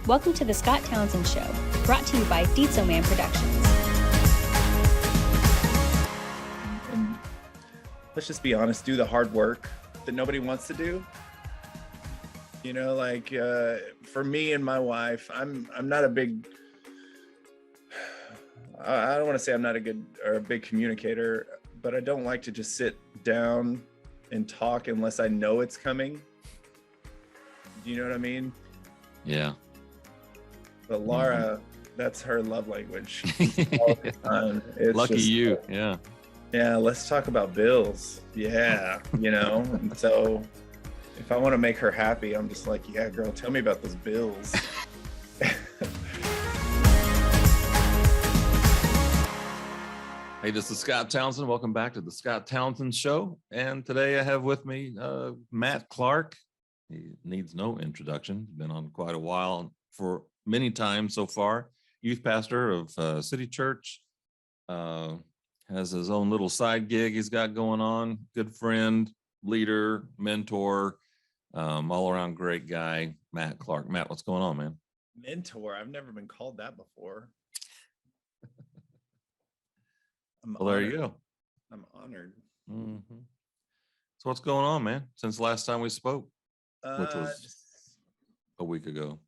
Welcome to the Scott Townsend Show, brought to you by Dietzo Man Productions. And let's just be honest, do the hard work that nobody wants to do. You know, like for me and my wife, I'm not a big, I don't want to say I'm not a good or a big communicator, but I don't like to just sit down and talk unless I know it's coming. Do you know what I mean? Yeah. But Laura, that's her love language. All the time. It's Lucky just, you. Yeah. Yeah, let's talk about bills. Yeah, you know. And so if I want to make her happy, I'm just like, yeah, girl, tell me about those bills. Hey, this is Scott Townsend. Welcome back to the Scott Townsend Show. And today I have with me Matt Clark. He needs no introduction. He's been on quite a while for many times so far. Youth pastor of City Church. Has his own little side gig he's got going on. Good friend, leader, mentor, all around great guy, Matt Clark. Matt, what's going on, man? Mentor. I've never been called that before. Well, there you go. I'm honored. Mm-hmm. So what's going on, man? Since last time we spoke, which was Just a week ago.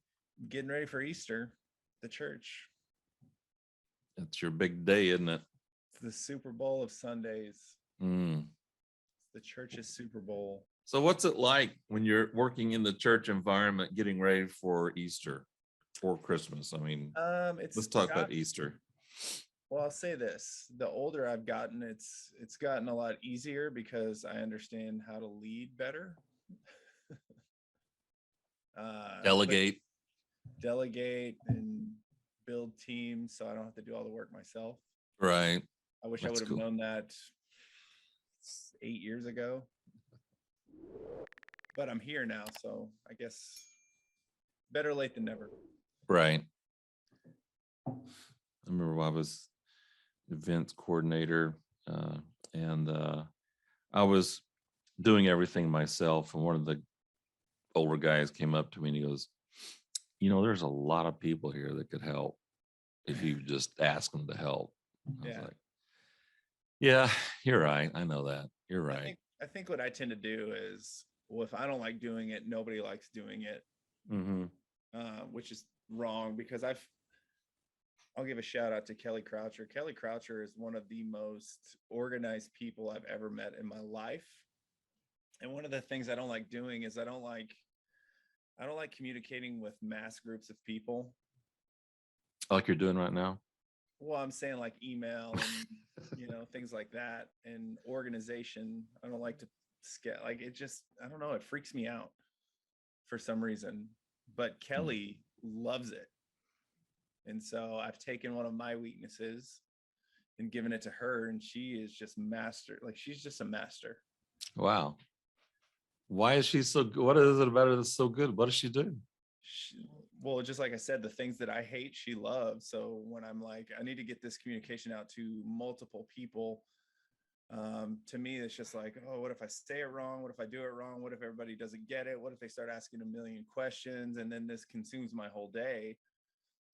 getting ready for Easter, the church. It's your big day, isn't it? It's the Super Bowl of Sundays. Mm. The church's Super Bowl. So what's it like when you're working in the church environment, getting ready for Easter or Christmas? I mean, let's talk about Easter. Well, I'll say this: the older I've gotten, it's gotten a lot easier because I understand how to lead better. Delegate and build teams, so I don't have to do all the work myself. Right. I wish That's I would have cool. known that 8 years ago, but I'm here now, so I guess better late than never. Right. I remember when I was events coordinator and I was doing everything myself, and one of the older guys came up to me and he goes, you know, there's a lot of people here that could help if you just ask them to help. I was like, yeah, you're right. I know that. You're right. I think what I tend to do is, well, if I don't like doing it, nobody likes doing it. Mm-hmm. Which is wrong, because I'll give a shout out to Kelly Croucher. Kelly Croucher is one of the most organized people I've ever met in my life. And one of the things I don't like doing is I don't like communicating with mass groups of people. Like you're doing right now? Well, I'm saying like email and, you know, things like that, and organization. I don't like to like it just, I don't know, it freaks me out for some reason. But Kelly loves it. And so I've taken one of my weaknesses and given it to her, and she is just master. Like, she's just a master. Wow. Why is she so good? What is it about her that's so good? What does she do? Well, just like I said, the things that I hate, she loves. So when I'm like, I need to get this communication out to multiple people, to me, it's just like, oh, what if I say it wrong? What if I do it wrong? What if everybody doesn't get it? What if they start asking a million questions? And then this consumes my whole day.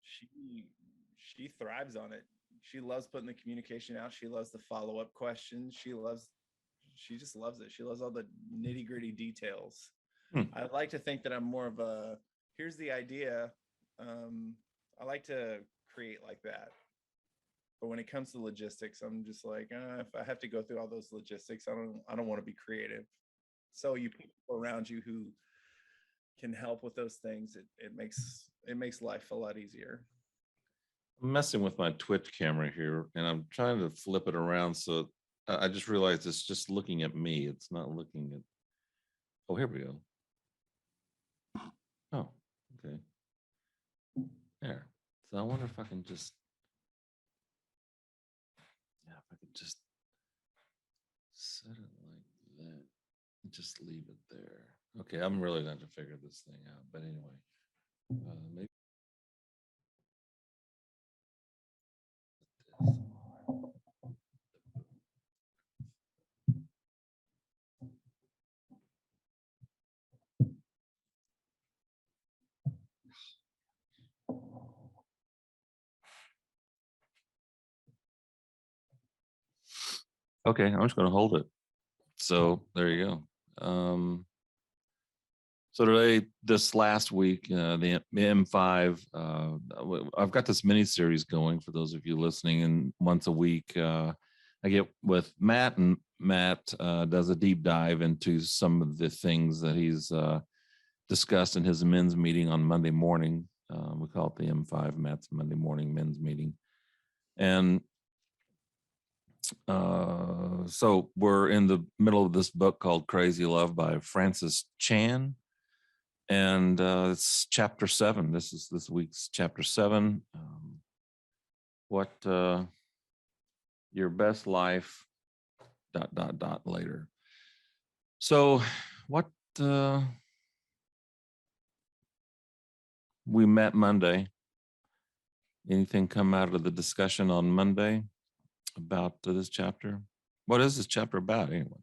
She thrives on it. She loves putting the communication out. She loves the follow-up questions. She just loves it. She loves all the nitty-gritty details. I like to think that I'm more of a, here's the idea. I like to create like that. But when it comes to logistics, I'm just like, if I have to go through all those logistics, I don't want to be creative. So you people around you who can help with those things, it makes life a lot easier. I'm messing with my Twitch camera here, and I'm trying to flip it around, so I just realized it's just looking at me. It's not looking at. Oh, here we go. Oh, okay. There. So I wonder if I can just. Yeah, if I could just set it like that and just leave it there. Okay, I'm really going to figure this thing out. But anyway, maybe. Okay, I'm just going to hold it. So there you go. So today, this last week, the M5, I've got this mini series going for those of you listening, and once a week, I get with Matt, and Matt does a deep dive into some of the things that he's discussed in his men's meeting on Monday morning. We call it the M5, Matt's Monday morning men's meeting. And so we're in the middle of this book called Crazy Love by Francis Chan. And it's chapter 7. This is this week's chapter 7. What your best life ... later. So what we met Monday. Anything come out of the discussion on Monday about this chapter? What is this chapter about anyway?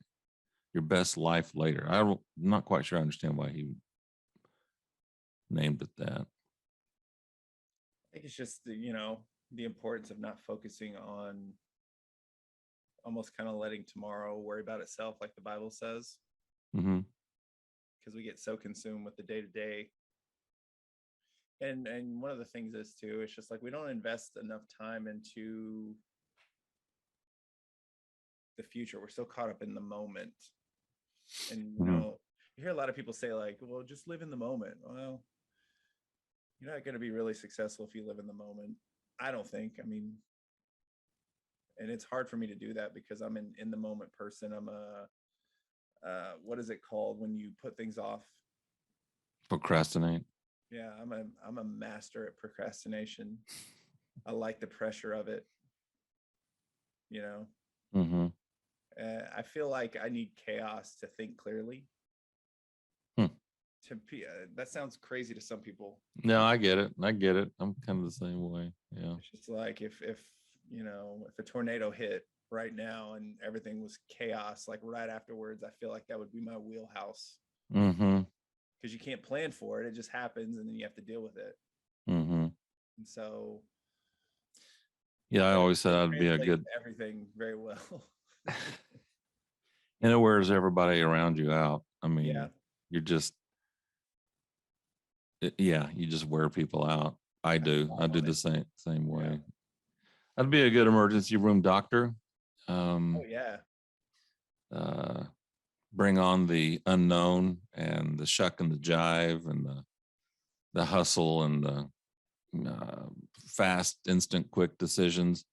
Your best life later. I'm not quite sure I understand why he named it that. I think it's just the importance of not focusing on almost kind of letting tomorrow worry about itself, like the Bible says. Mm-hmm. Because we get so consumed with the day-to-day. And one of the things is too, it's just like we don't invest enough time into the future. We're so caught up in the moment. And you hear a lot of people say like, well, just live in the moment. Well, you're not going to be really successful if you live in the moment. I don't think. I mean, and it's hard for me to do that because I'm in the moment person. I'm what is it called when you put things off? Procrastinate. Yeah, I'm a master at procrastination. I like the pressure of it. Mm-hmm. I feel like I need chaos to think clearly. That sounds crazy to some people. No, I get it. I'm kind of the same way. Yeah. It's just like if a tornado hit right now and everything was chaos, like right afterwards, I feel like that would be my wheelhouse. Mm-hmm. Because you can't plan for it. It just happens and then you have to deal with it. Mm-hmm. And so yeah, I always said I'd be a good everything very well. And it wears everybody around you out. I mean, yeah. You're just you just wear people out. I do the same way. Yeah. I'd be a good emergency room doctor. Oh yeah. Bring on the unknown and the shuck and the jive and the hustle and the fast, instant, quick decisions.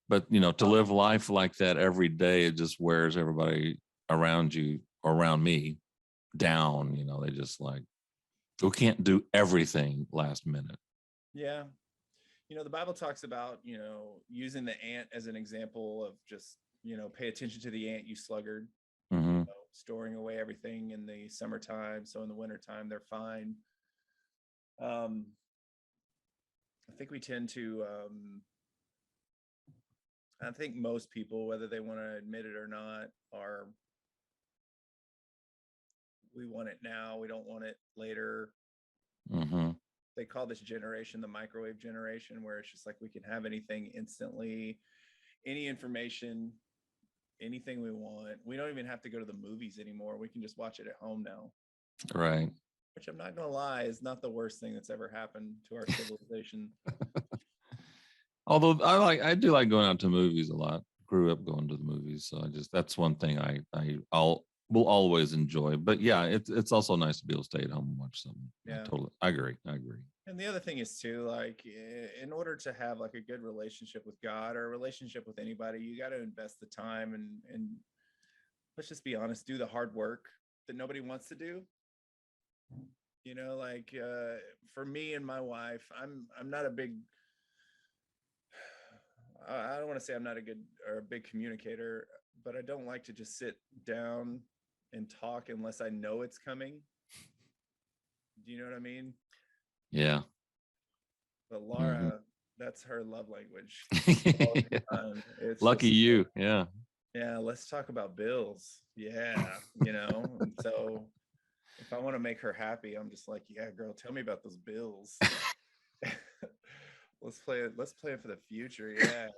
But to live life like that every day, it just wears everybody around you, or around me, down. They just like, we can't do everything last minute. Yeah. The Bible talks about, using the ant as an example of just, pay attention to the ant, you sluggard. Mm-hmm. Storing away everything in the summertime, so in the wintertime they're fine. I think we tend to I think most people, whether they want to admit it or not, we want it now, we don't want it later. Mm-hmm. They call this generation the microwave generation, where it's just like we can have anything instantly, any information, anything we want. We don't even have to go to the movies anymore. We can just watch it at home now. Right. Which I'm not going to lie is not the worst thing that's ever happened to our civilization. Although I do like going out to movies a lot. Grew up going to the movies, so that's one thing will always enjoy. But yeah, it's also nice to be able to stay at home and watch something. Yeah, I agree. And the other thing is too, like, in order to have like a good relationship with God or a relationship with anybody, you got to invest the time and let's just be honest, do the hard work that nobody wants to do. Like for me and my wife, I'm not a big, I don't want to say I'm not a good or a big communicator, but I don't like to just sit down and talk unless I know it's coming. Do you know what I mean? Yeah. But Laura, that's her love language. Lucky you. Yeah. Yeah. Let's talk about bills. Yeah. And so if I want to make her happy, I'm just like, yeah, girl, tell me about those bills. Let's play it for the future. Yeah.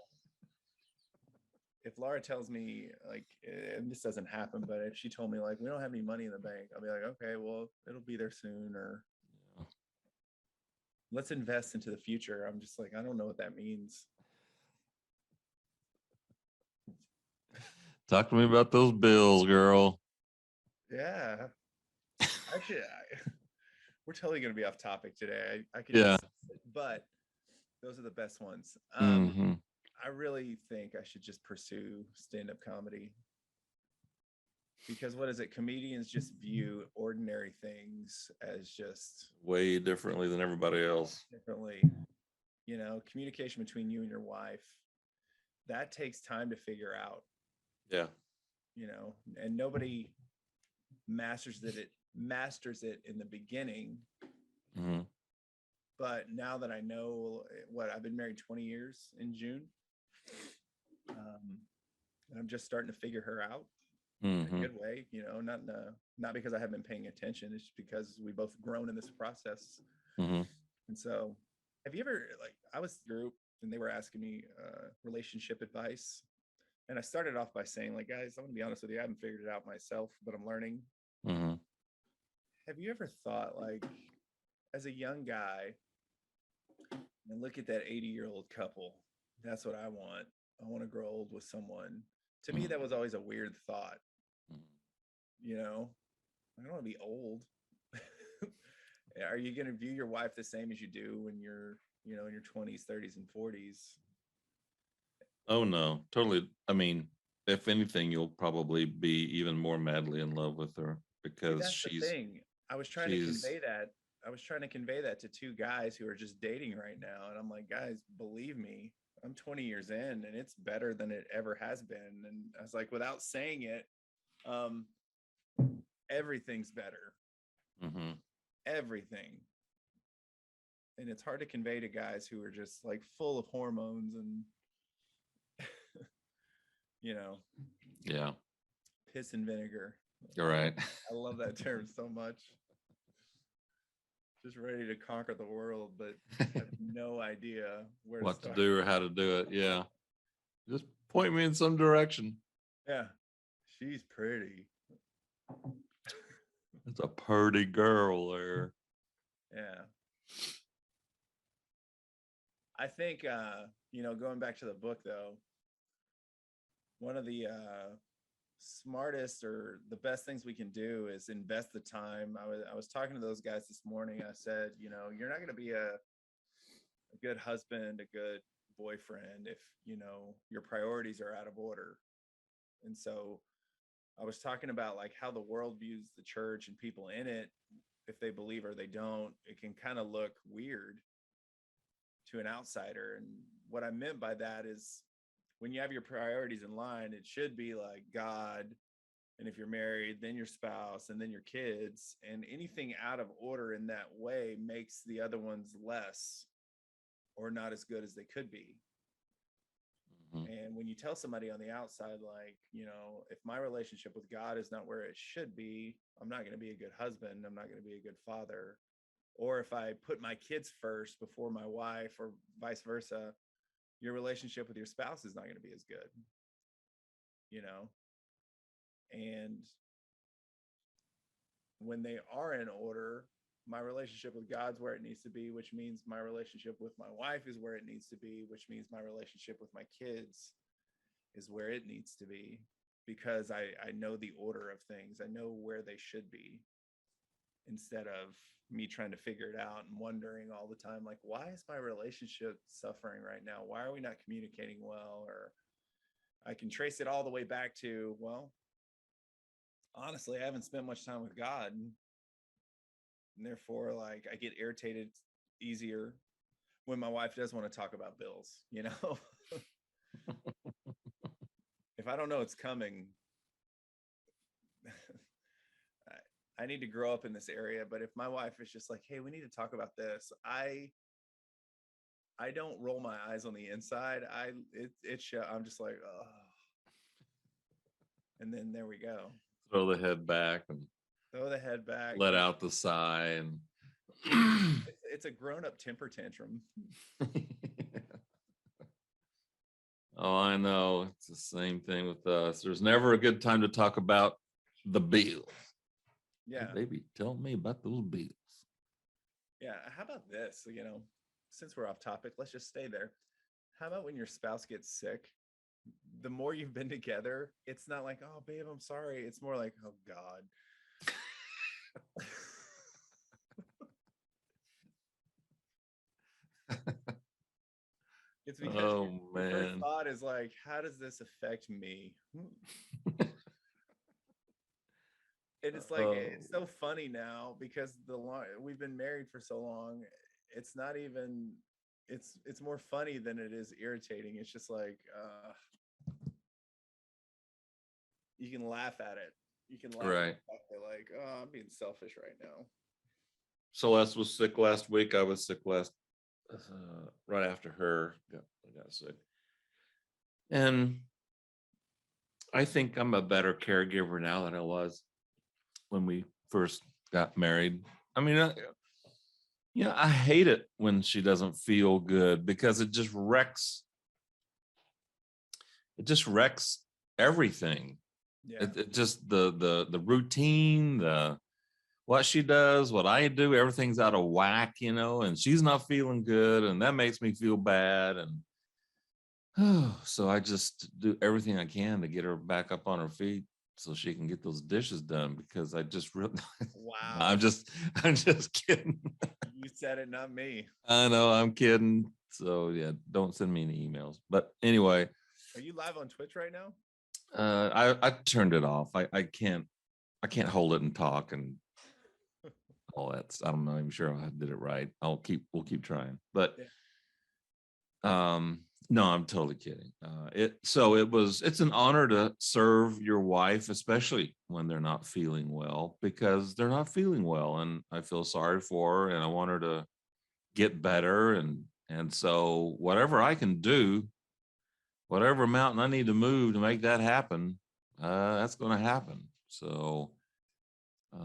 if Laura tells me like, and this doesn't happen, but if she told me like, we don't have any money in the bank, I'll be like, okay, well, it'll be there soon, or let's invest into the future. I'm just like, I don't know what that means. Talk to me about those bills, girl. Yeah. Actually, we're totally going to be off topic today. I could Yeah. but those are the best ones. Mm-hmm. I really think I should just pursue stand-up comedy, because what is it? Comedians just view ordinary things as just Way differently than everybody else. differently. You know, communication between you and your wife, that takes time to figure out. Yeah. You know, and nobody masters it in the beginning. Mm-hmm. But now that I know what, I've been married 20 years in June, and I'm just starting to figure her out in a good way, you know, not because I haven't been paying attention. It's because we both grown in this process. Mm-hmm. And so, have you ever, like, I was in a group and they were asking me relationship advice. And I started off by saying, like, guys, I'm going to be honest with you, I haven't figured it out myself, but I'm learning. Mm-hmm. Have you ever thought, like, as a young guy, and look at that 80-year-old couple, that's what I want. I want to grow old with someone. To me, that was always a weird thought. You know, I don't want to be old. Are you going to view your wife the same as you do when you're, you know, in your 20s, 30s, and 40s? Oh no, totally. I mean, if anything, you'll probably be even more madly in love with her because That's the thing. I was trying to convey that. I was trying to convey that to two guys who are just dating right now. And I'm like, guys, believe me, I'm 20 years in and it's better than it ever has been. And I was like, without saying it, everything's better. Mm-hmm. Everything. And it's hard to convey to guys who are just like full of hormones and, you know, yeah, piss and vinegar. you're right. I love that term so much. Just ready to conquer the world, but have no idea where What to to do or how to do it. Yeah. Just point me in some direction. Yeah. She's pretty. It's a pretty girl there. Yeah. I think, you know, going back to the book though, one of the smartest or the best things we can do is invest the time. I was talking to those guys this morning. I said, you know, you're not going to be a good husband, a good boyfriend if, you know, your priorities are out of order. And so I was talking about like how the world views the church and people in it, if they believe or they don't, it can kind of look weird to an outsider. And what I meant by that is when you have your priorities in line, it should be like God. And if you're married, then your spouse, and then your kids, and anything out of order in that way makes the other ones less or not as good as they could be. Mm-hmm. And when you tell somebody on the outside, like, you know, if my relationship with God is not where it should be, I'm not going to be a good husband. I'm not going to be a good father. Or if I put my kids first before my wife, or vice versa, your relationship with your spouse is not going to be as good, you know? And when they are in order, my relationship with God's where it needs to be, which means my relationship with my wife is where it needs to be, which means my relationship with my kids is where it needs to be, because I know the order of things. I know where they should be, instead of me trying to figure it out and wondering all the time, like, why is my relationship suffering right now? Why are we not communicating well? Or I can trace it all the way back to, well, honestly, I haven't spent much time with God. And therefore, like, I get irritated easier when my wife does want to talk about bills, you know? If I don't know it's coming, I need to grow up in this area. But if my wife is just like, hey, we need to talk about this, I don't roll my eyes on the inside. I'm just like, oh. And then there we go. Throw the head back and let out the sigh. And it's a grown-up temper tantrum. Oh, I know. It's the same thing with us. There's never a good time to talk about the bills. Yeah. Hey, baby, tell me about those bills. Yeah. How about this? Since we're off topic, let's just stay there. How about when your spouse gets sick? The more you've been together, it's not like, oh, babe, I'm sorry. It's more like, oh, God. It's because Oh, your first man. thought is like, how does this affect me? And it's like, it's so funny now because we've been married for so long. It's not even, it's more funny than it is irritating. It's just like, you can laugh at it. You can laugh Right. at it like, oh, I'm being selfish right now. Celeste was sick last week. I was sick right after her. I got sick. And I think I'm a better caregiver now than I was when we first got married. I mean, I hate it when she doesn't feel good because it just wrecks everything. Yeah. It just the routine, what she does, what I do, everything's out of whack, and she's not feeling good, and that makes me feel bad. And so I just do everything I can to get her back up on her feet so she can get those dishes done because I just really Wow. I'm just kidding. You said it, not me. I know, I'm kidding. So yeah, don't send me any emails. But anyway, Are you live on Twitch right now? I turned it off. I can't hold it and talk and all that. I'm not even sure I did it right. We'll keep trying. But no, I'm totally kidding. It's an honor to serve your wife, especially when they're not feeling well, because they're not feeling well, and I feel sorry for her, and I want her to get better, and so whatever I can do, whatever mountain I need to move to make that happen, that's going to happen. So, I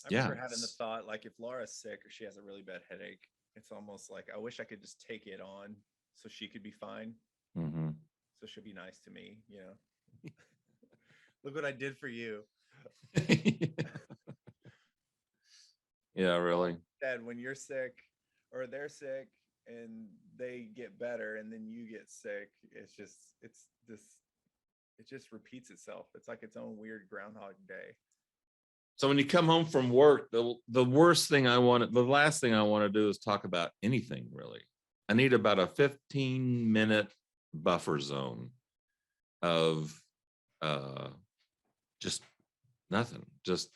remember having the thought, like, if Laura's sick or she has a really bad headache, it's almost like I wish I could just take it on so she could be fine. Mm-hmm. So she'll be nice to me, Look what I did for you. Yeah, really. Dad, when you're sick or they're sick and they get better and then you get sick, it just repeats itself. It's like its own weird Groundhog Day. So when you come home from work, the last thing I want to do is talk about anything really. I need about a 15-minute buffer zone of just nothing. Just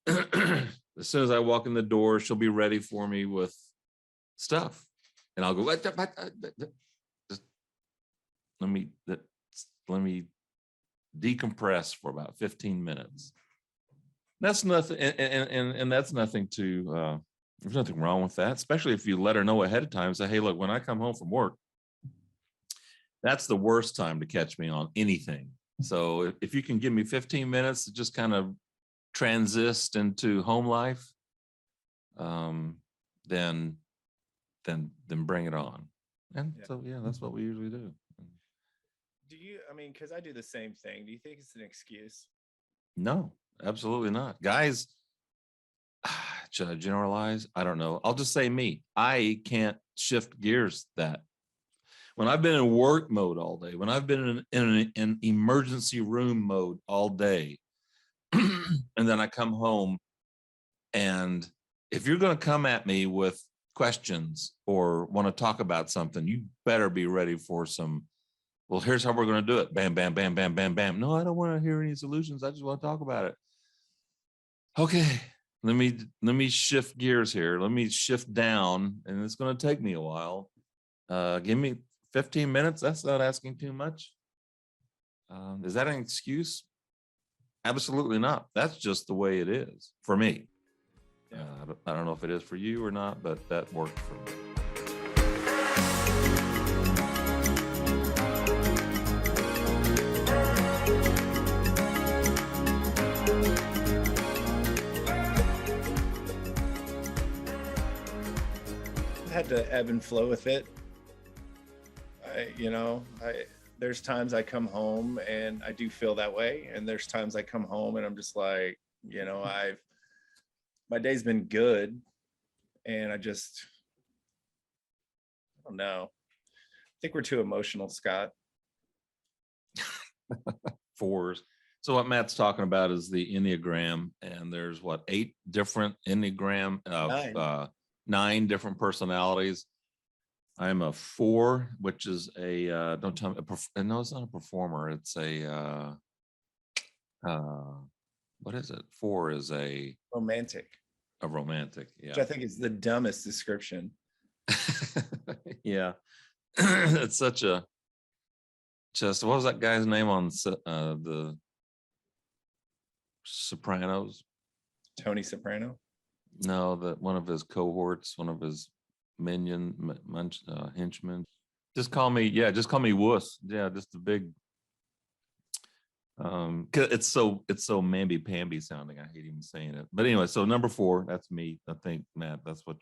as soon as I walk in the door, she'll be ready for me with stuff, and I'll go. Just let me decompress for about 15 minutes. That's nothing, and that's nothing to. There's nothing wrong with that, especially if you let her know ahead of time. Say, hey, look, when I come home from work, that's the worst time to catch me on anything. So if you can give me 15 minutes to just kind of transist into home life, then bring it on. And so yeah, that's what we usually do. Because I do the same thing. Do you think it's an excuse? No, absolutely not. Guys, should I generalize? I don't know. I'll just say me. I can't shift gears that. When I've been in work mode all day, when I've been in an emergency room mode all day, and then I come home, and if you're going to come at me with questions or want to talk about something, you better be ready for some, well, here's how we're going to do it. Bam, bam, bam, bam, bam, bam. No, I don't want to hear any solutions. I just want to talk about it. Okay, let me shift gears here. Let me shift down, and it's going to take me a while. Give me 15 minutes. That's not asking too much. Is that an excuse? Absolutely not. That's just the way it is for me. Yeah. I don't know if it is for you or not, but that worked for me. I had to ebb and flow with it. There's times I come home and I do feel that way, and there's times I come home and I'm just like, my day's been good, and I don't know. I think we're too emotional, Scott. Fours. So what Matt's talking about is the Enneagram, and there's 8 different Enneagram of 9 different personalities. I'm a 4, which is don't tell me, no, it's not a performer. It's a, what is it? 4 is a romantic. A romantic, yeah. Which I think is the dumbest description. Yeah. It's such a, what was that guy's name on the Sopranos? Tony Soprano? No, one of his cohorts, one of his henchmen. Just call me Wuss. Yeah, just a big. It's so mamby-pamby sounding. I hate even saying it. But anyway, so number 4, that's me. I think, Matt, that's what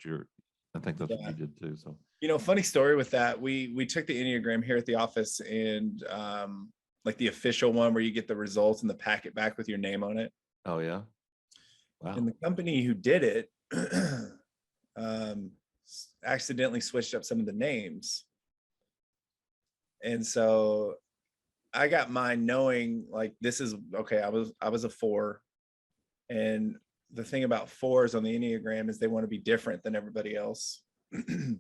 I think that's what you did too. So funny story with that. We took the Enneagram here at the office, and like the official one where you get the results and the packet back with your name on it. Oh yeah. Wow. And the company who did it accidentally switched up some of the names. And so I got mine knowing like this is okay. I was a 4. And the thing about 4s on the Enneagram is they want to be different than everybody else. And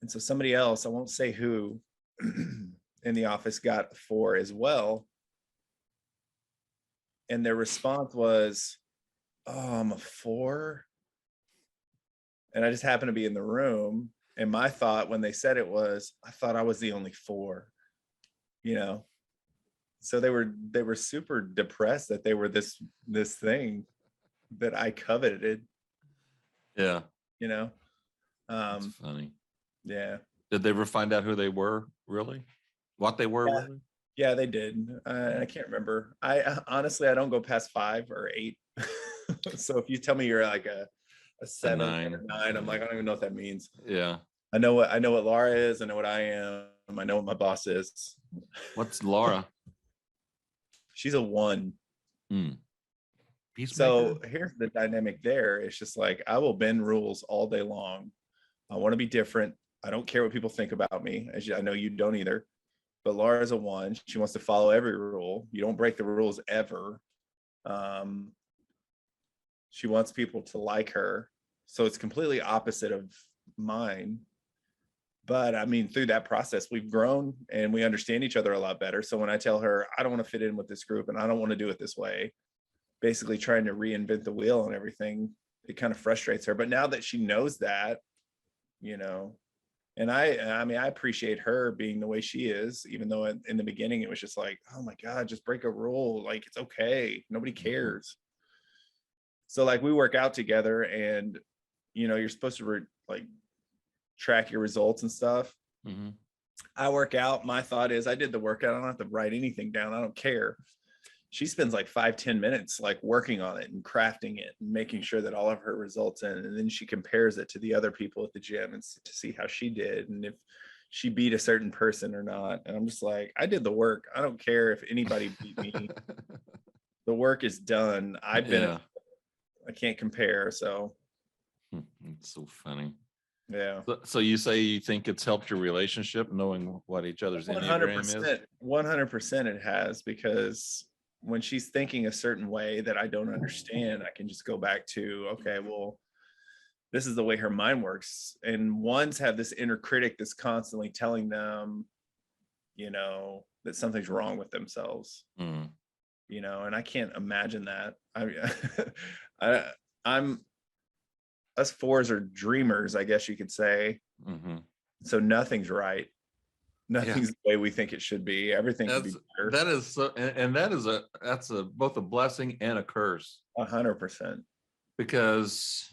so somebody else, I won't say who, in the office got a 4 as well. And their response was, "Oh, I'm a 4." And I just happened to be in the room. And my thought when they said it was, I thought I was the only 4, So they were super depressed that they were this thing that I coveted. Yeah. That's funny. Yeah. Did they ever find out who they were really? What they were really? Yeah, they did. I can't remember. I honestly, I don't go past 5 or 8. So if you tell me you're like a 7 or 9, I'm like, I don't even know what that means. Yeah. I know what Laura is. I know what I am. I know what my boss is. What's Laura? She's a 1. So here's the dynamic there. It's just like, I will bend rules all day long. I want to be different. I don't care what people think about me. I know you don't either. But Laura's a 1. She wants to follow every rule. You don't break the rules ever. She wants people to like her. So it's completely opposite of mine. But I mean, through that process, we've grown and we understand each other a lot better. So when I tell her, I don't want to fit in with this group and I don't want to do it this way, basically trying to reinvent the wheel and everything, it kind of frustrates her. But now that she knows that, and I mean, I appreciate her being the way she is, even though in the beginning it was just like, oh my God, just break a rule. Like, it's okay. Nobody cares. So like we work out together and, you're supposed to track your results and stuff. Mm-hmm. I work out. My thought is I did the workout. I don't have to write anything down. I don't care. She spends like 5-10 minutes like working on it and crafting it and making sure that all of her results in, and then she compares it to the other people at the gym and to see how she did and if she beat a certain person or not. And I'm just like, I did the work. I don't care if anybody beat me. The work is done. I can't compare. So it's so funny. Yeah. So you say you think it's helped your relationship knowing what each other's Enneagram is? 100% it has, because when she's thinking a certain way that I don't understand, I can just go back to, okay, well, this is the way her mind works. And ones have this inner critic that's constantly telling them, that something's wrong with themselves. And I can't imagine that. I'm us 4s are dreamers, I guess you could say. Mm-hmm. So nothing's right. Nothing's the way we think it should be. Everything could be better. That is so, and that's both a blessing and a curse. 100%. Because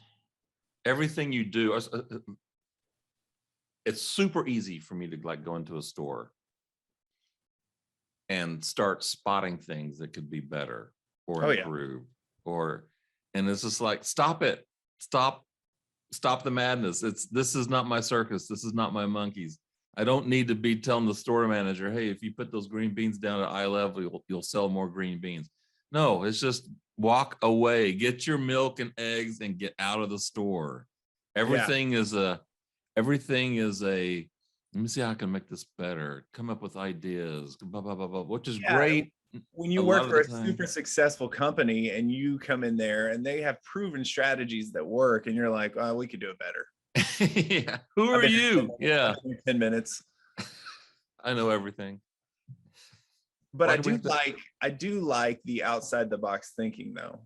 everything you do, it's super easy for me to like go into a store and start spotting things that could be better or improve, and it's just like, stop it, stop the madness. This is not my circus. This is not my monkeys. I don't need to be telling the store manager, hey, if you put those green beans down at eye level, you'll sell more green beans. No, it's just walk away, get your milk and eggs and get out of the store. Everything is a, let me see how I can make this better. Come up with ideas, blah, blah, blah, blah, which is great. When you work for a super successful company and you come in there and they have proven strategies that work and you're like, oh, we could do it better. Yeah. Who are you? Yeah. 10 minutes. I know everything. But I do like the outside the box thinking though.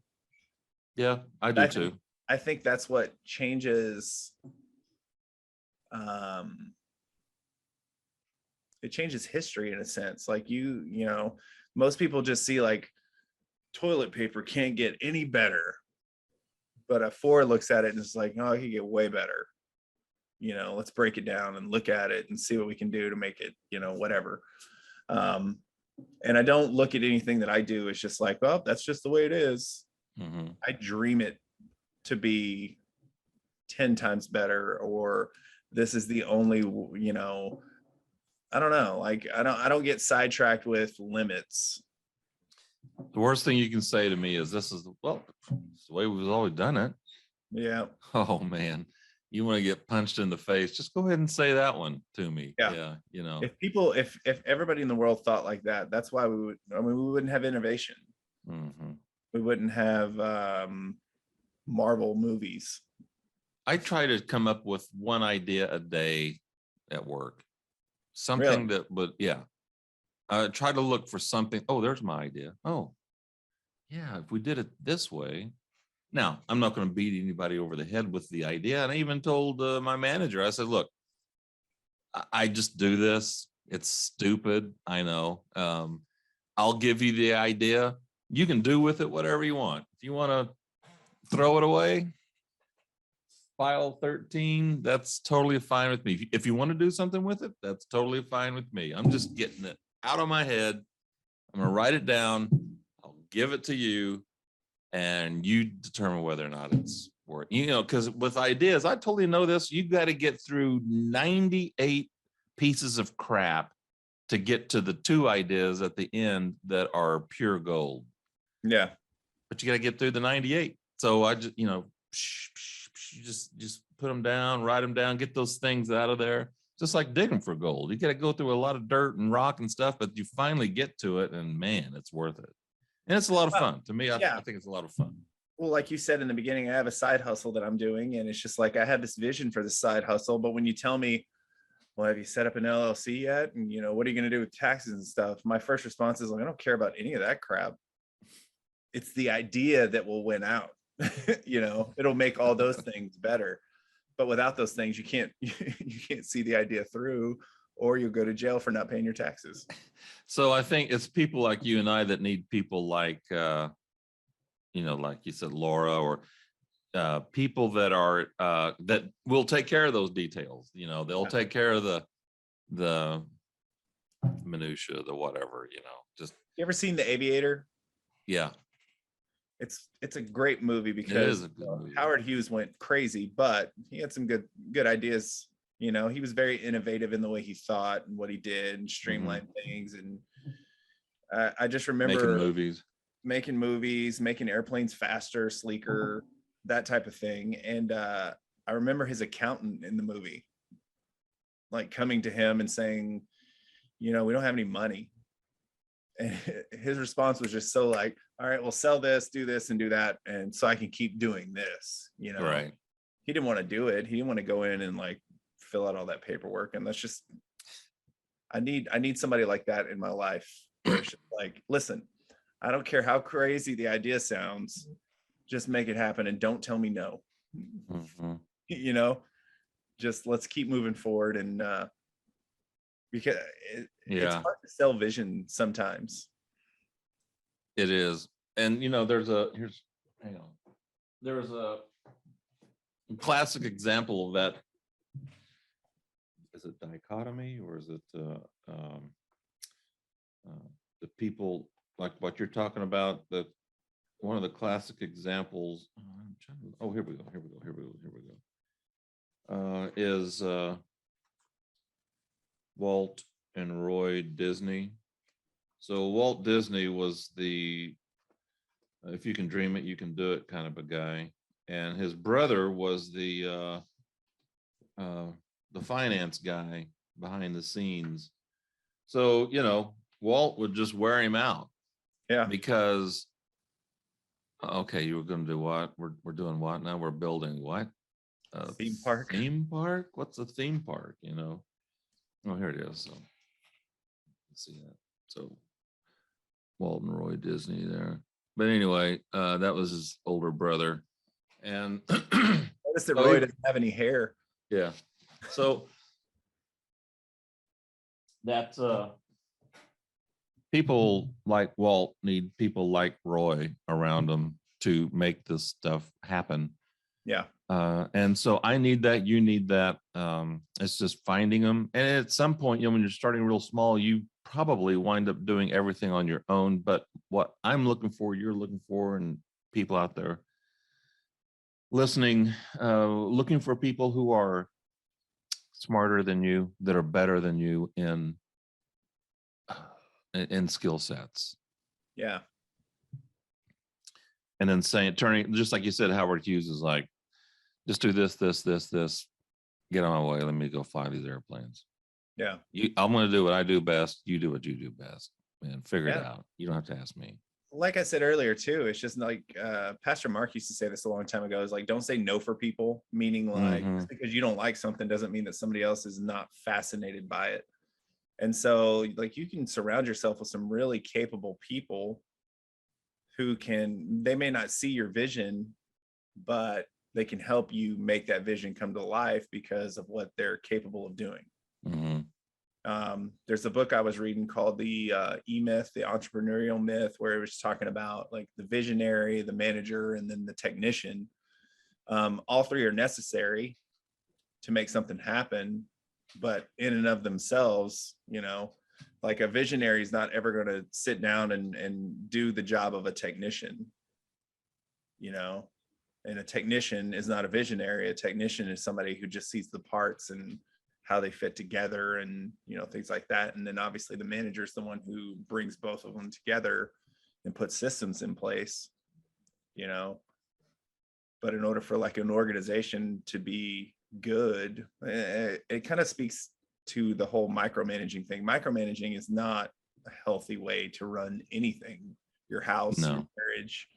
Yeah, I do too. I think that's what changes. It changes history in a sense. Like you know, most people just see like toilet paper can't get any better. But a four looks at it and it's like, oh, it can get way better. You know, let's break it down and look at it and see what we can do to make it, you know, whatever. And I don't look at anything that I do. It's just like, well, that's just the way it is. Mm-hmm. I dream it to be 10 times better, or this is the only, you know, I don't know. Like, I don't get sidetracked with limits. The worst thing you can say to me is it's the way we've always done it. Yeah. Oh man. You want to get punched in the face, just go ahead and say that one to me. Yeah. You know, if everybody in the world thought like that, that's why we wouldn't have innovation. Mm-hmm. We wouldn't have Marvel movies. I try to come up with one idea a day at work. Something that would, I try to look for something. Oh, there's my idea. Oh, yeah. If we did it this way. Now, I'm not going to beat anybody over the head with the idea. And I even told my manager, I said, look, I just do this. It's stupid. I know. I'll give you the idea. You can do with it whatever you want. If you want to throw it away, file 13, that's totally fine with me. If you want to do something with it, that's totally fine with me. I'm just getting it out of my head. I'm going to write it down. I'll give it to you. And you determine whether or not it's worth, you know, because with ideas, I totally know this. You got to get through 98 pieces of crap to get to the 2 ideas at the end that are pure gold. Yeah. But you got to get through the 98. So I just, you know, you just put them down, write them down, get those things out of there. Just like digging for gold. You got to go through a lot of dirt and rock and stuff, but you finally get to it and man, it's worth it. And it's a lot of fun. To me, I think it's a lot of fun. Well, like you said in the beginning, I have a side hustle that I'm doing. And it's just like, I had this vision for the side hustle. But when you tell me, well, have you set up an LLC yet? And, you know, what are you going to do with taxes and stuff? My first response is like, I don't care about any of that crap. It's the idea that will win out. You know, it'll make all those things better. But without those things, you can't see the idea through, or you'll go to jail for not paying your taxes. So I think it's people like you and I that need people like, you know, like you said, Laura, or people that are, that will take care of those details. You know, they'll take care of the minutia, the whatever, you know, just. You ever seen The Aviator? Yeah. It's a great movie because movie. Howard Hughes went crazy, but he had some good ideas. You know, he was very innovative in the way he thought and what he did and streamlined things. And I just remember making movies, making airplanes faster, sleeker, that type of thing. And I remember his accountant in the movie, like coming to him and saying, you know, we don't have any money. And his response was just so like, all right, we'll sell this, do this and do that. And so I can keep doing this, you know, right. He didn't want to do it. He didn't want to go in and like fill out all that paperwork. And that's just, I need somebody like that in my life. Where it's just like, listen, I don't care how crazy the idea sounds, just make it happen and don't tell me no. Mm-hmm. You know, just let's keep moving forward. And because it's hard to sell vision sometimes. It is. And you know, there's a classic example of that. Is it dichotomy, or is it the people like what you're talking about? That one of the classic examples. Here we go. Is Walt and Roy Disney. So Walt Disney was the if you can dream it, you can do it kind of a guy. And his brother was the finance guy behind the scenes. So, Walt would just wear him out. Yeah. Because, okay, you were going to do what? We're doing what now? We're building what? A theme park. Theme park? What's a theme park? Oh, here it is. So let's see that. So Walt and Roy Disney there. But anyway, that was his older brother. And notice that Roy doesn't have any hair. Yeah. So that's people like Walt need people like Roy around them to make this stuff happen. Yeah. And so I need that. You need that. It's just finding them. And at some point, when you're starting real small, you probably wind up doing everything on your own. But what I'm looking for, you're looking for, and people out there listening, looking for people who are smarter than you, that are better than you in skill sets. Yeah. And then turning, just like you said, Howard Hughes is like, just do this, get on my way. Let me go fly these airplanes. Yeah. I'm going to do what I do best. You do what you do best, and figure it out. You don't have to ask me. Like I said earlier too, it's just like Pastor Mark used to say this a long time ago, is like, don't say no for people, meaning like just because you don't like something doesn't mean that somebody else is not fascinated by it. And so like you can surround yourself with some really capable people who they may not see your vision, but they can help you make that vision come to life because of what they're capable of doing. There's a book I was reading called the E-Myth, the entrepreneurial myth, where it was talking about like the visionary, the manager, and then the technician. All three are necessary to make something happen, but in and of themselves, like a visionary is not ever going to sit down and do the job of a technician, and a technician is not a visionary. A technician is somebody who just sees the parts and how they fit together and, things like that. And then obviously the manager is the one who brings both of them together and puts systems in place, but in order for like an organization to be good, it kind of speaks to the whole micromanaging thing. Micromanaging is not a healthy way to run anything, your house, your marriage.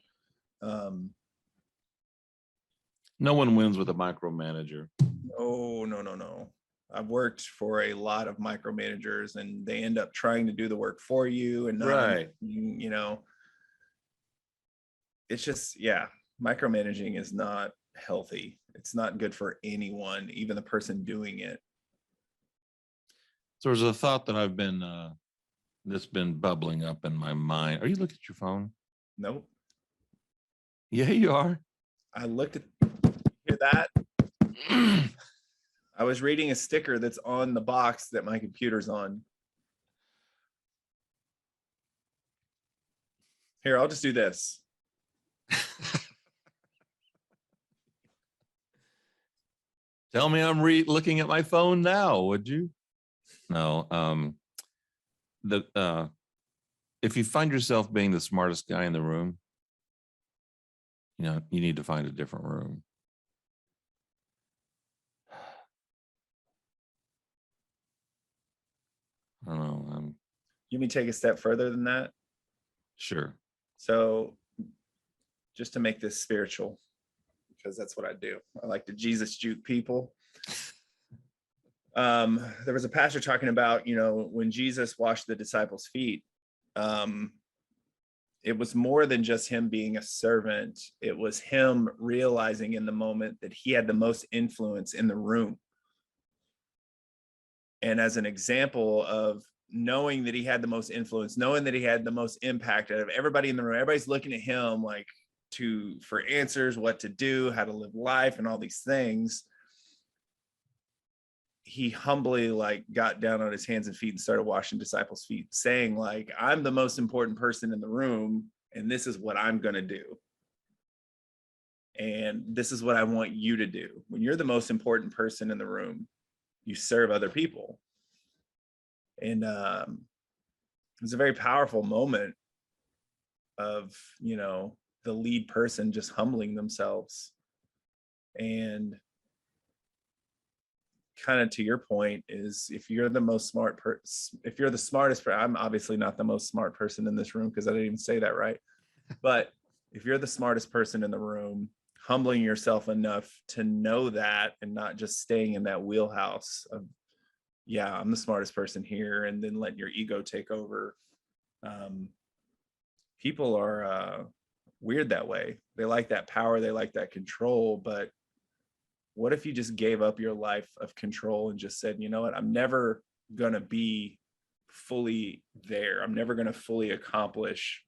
No one wins with a micromanager. No. I've worked for a lot of micromanagers, and they end up trying to do the work for you, and not, it's just, micromanaging is not healthy. It's not good for anyone, even the person doing it. So there's a thought that I've been that's been bubbling up in my mind. Are you looking at your phone? Nope. Yeah, you are. I looked at, hear that? I was reading a sticker that's on the box that my computer's on. Here, I'll just do this. Tell me I'm looking at my phone now, would you? No. If you find yourself being the smartest guy in the room, you need to find a different room. I don't know. You mean take a step further than that? Sure. So just to make this spiritual, because that's what I do. I like to Jesus juke people. There was a pastor talking about, when Jesus washed the disciples' feet, it was more than just him being a servant. It was him realizing in the moment that he had the most influence in the room. And as an example of knowing that he had the most influence, knowing that he had the most impact out of everybody in the room, everybody's looking at him like for answers, what to do, how to live life, and all these things. He humbly got down on his hands and feet and started washing disciples' feet, saying I'm the most important person in the room, and this is what I'm going to do. And this is what I want you to do. When you're the most important person in the room, you serve other people. And it was a very powerful moment of, you know, the lead person just humbling themselves. And kind of to your point is, if you're the most smart person, if you're the smartest, I'm obviously not the most smart person in this room because I didn't even say that right. But if you're the smartest person in the room, humbling yourself enough to know that and not just staying in that wheelhouse of, yeah, I'm the smartest person here, and then letting your ego take over. People are weird that way. They like that power, they like that control. But what if you just gave up your life of control and just said, you know what, I'm never going to be fully there. I'm never going to fully accomplish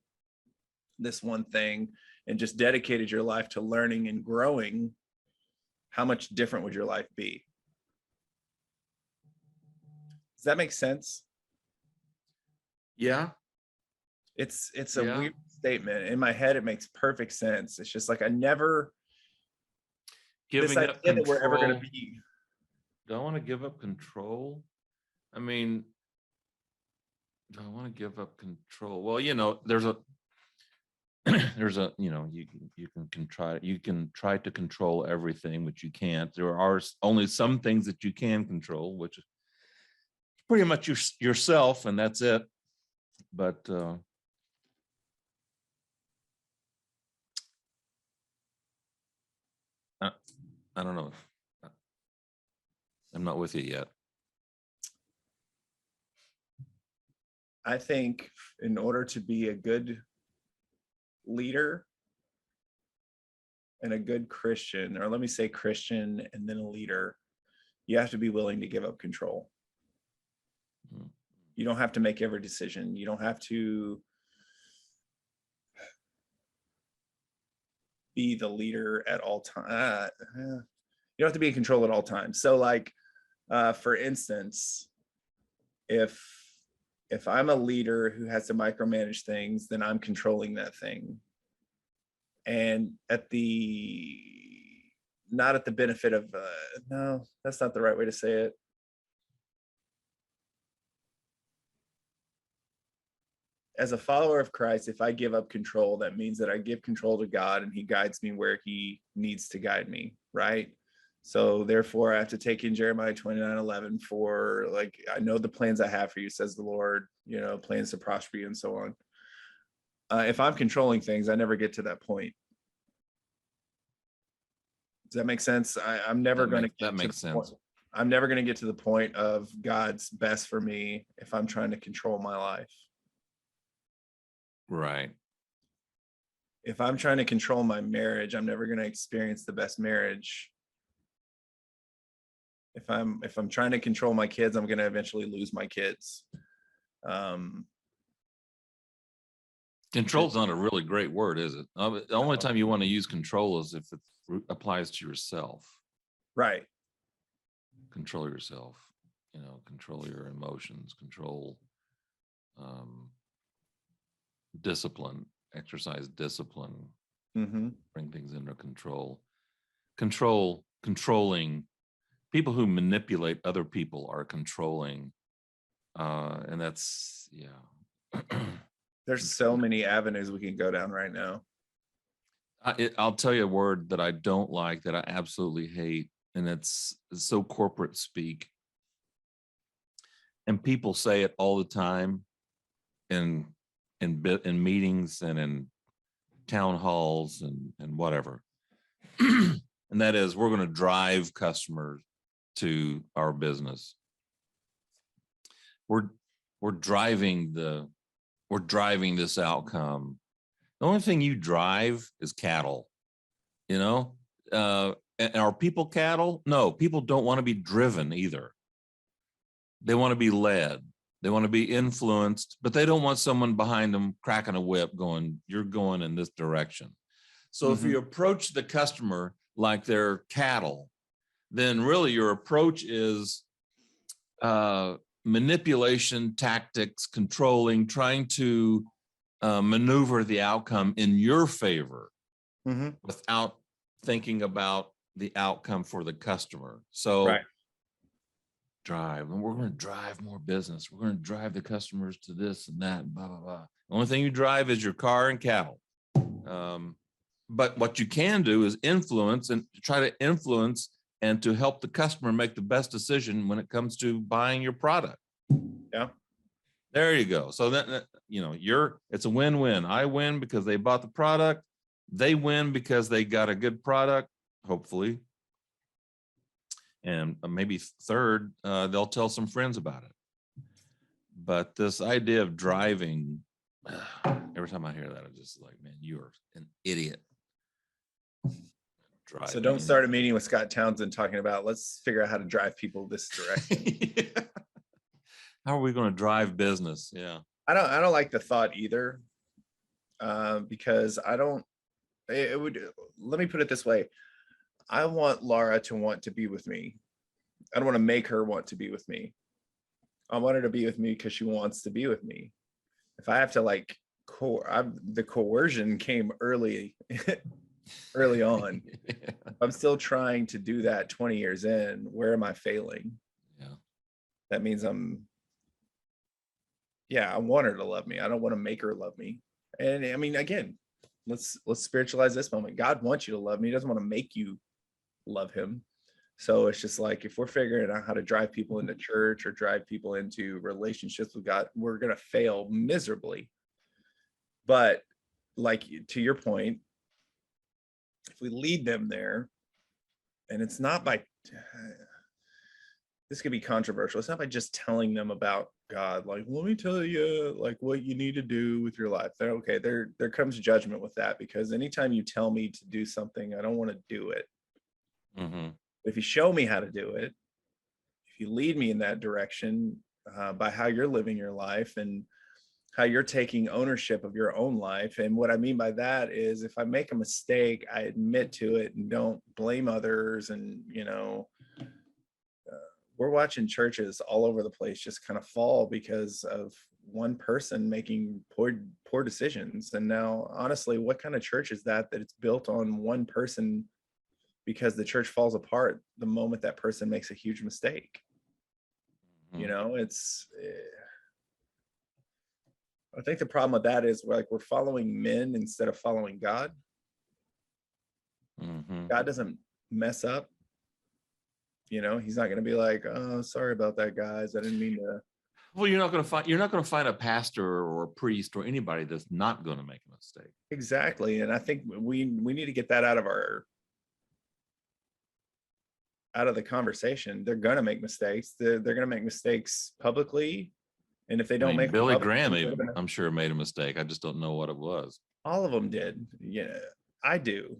this one thing, and just dedicated your life to learning and growing? How much different would your life be? Does that make sense? Yeah. It's a weird statement. In my head, it makes perfect sense. It's just like, I never Giving this up idea control. that we're ever going to be. Do I want to give up control? I mean, do I want to give up control? Well, you know, there's a, you know, you can try to control everything, which you can't. There are only some things that you can control, which is pretty much yourself, and that's it. But I don't know. I'm not with you yet. I think in order to be a good leader and a good Christian, or let me say Christian and then a leader, you have to be willing to give up control. You don't have to make every decision. You don't have to be the leader at all times. You don't have to be in control at all times. So like, for instance, if I'm a leader who has to micromanage things, then I'm controlling that thing. And not at the benefit of, no, that's not the right way to say it. As a follower of Christ, if I give up control, that means that I give control to God and he guides me where he needs to guide me, right? So therefore I have to take in Jeremiah 29:11 for, like, I know the plans I have for you, says the Lord, you know, plans to prosper you and so on. If I'm controlling things, I never get to that point. Does that make sense? I'm never going to get to the point. I'm never going to get to the point of God's best for me if I'm trying to control my life. Right. If I'm trying to control my marriage, I'm never going to experience the best marriage. If I'm trying to control my kids, I'm going to eventually lose my kids. Control's not a really great word, is it? The only time you want to use control is if it applies to yourself. Right. Control yourself, you know, control your emotions, control discipline, exercise discipline, bring things under control. Controlling. People who manipulate other people are controlling. And that's, yeah. There's so many avenues we can go down right now. I'll tell you a word that I don't like, that I absolutely hate, and it's so corporate speak. And people say it all the time in meetings and in town halls and whatever. And that is, we're going to drive customers to our business. We're driving this outcome. The only thing you drive is cattle, you know. And are people cattle? No, people don't want to be driven either. They want to be led. They want to be influenced, but they don't want someone behind them cracking a whip going, you're going in this direction. So if you approach the customer like they're cattle, then really your approach is manipulation, tactics, controlling, trying to maneuver the outcome in your favor without thinking about the outcome for the customer. So drive, and we're going to drive more business. We're going to drive the customers to this and that, and blah, blah, blah. The only thing you drive is your car and cattle. But what you can do is influence and try to influence and to help the customer make the best decision when it comes to buying your product. Yeah. There you go. So that, it's a win-win. I win because they bought the product. They win because they got a good product, hopefully. And maybe third, they'll tell some friends about it. But this idea of driving, every time I hear that, I'm just like, man, you are an idiot. Driving. So don't start a meeting with Scott Townsend talking about, let's figure out how to drive people this direction. Yeah. How are we going to drive business? Yeah. I don't like the thought either, because let me put it this way. I want Laura to want to be with me. I don't want to make her want to be with me. I want her to be with me because she wants to be with me. If I have to the coercion came early on. Yeah. I'm still trying to do that 20 years in. Where am I failing? Yeah. That means I want her to love me. I don't want to make her love me. And I mean, again, let's spiritualize this moment. God wants you to love me. He doesn't want to make you love him. So it's just like, if we're figuring out how to drive people into church or drive people into relationships with God, we're going to fail miserably. But like, to your point, if we lead them there, and it's not by, this could be controversial. It's not by just telling them about God. Like, let me tell you, like, what you need to do with your life. There comes judgment with that, because anytime you tell me to do something, I don't want to do it. Mm-hmm. If you show me how to do it, if you lead me in that direction, by how you're living your life and how you're taking ownership of your own life. And what I mean by that is, if I make a mistake, I admit to it and don't blame others. And, we're watching churches all over the place just kind of fall because of one person making poor decisions. And now, honestly, what kind of church is that it's built on one person, because the church falls apart the moment that person makes a huge mistake? Mm-hmm. I think the problem with that is we're following men instead of following God. Mm-hmm. God doesn't mess up. He's not going to be like, oh, sorry about that, guys. I didn't mean to. Well, you're not going to find a pastor or a priest or anybody that's not going to make a mistake. Exactly. And I think we need to get that out of the conversation. They're going to make mistakes. They're going to make mistakes publicly. And if they don't make Billy public, Graham, even, I'm sure, made a mistake. I just don't know what it was. All of them did. Yeah, I do.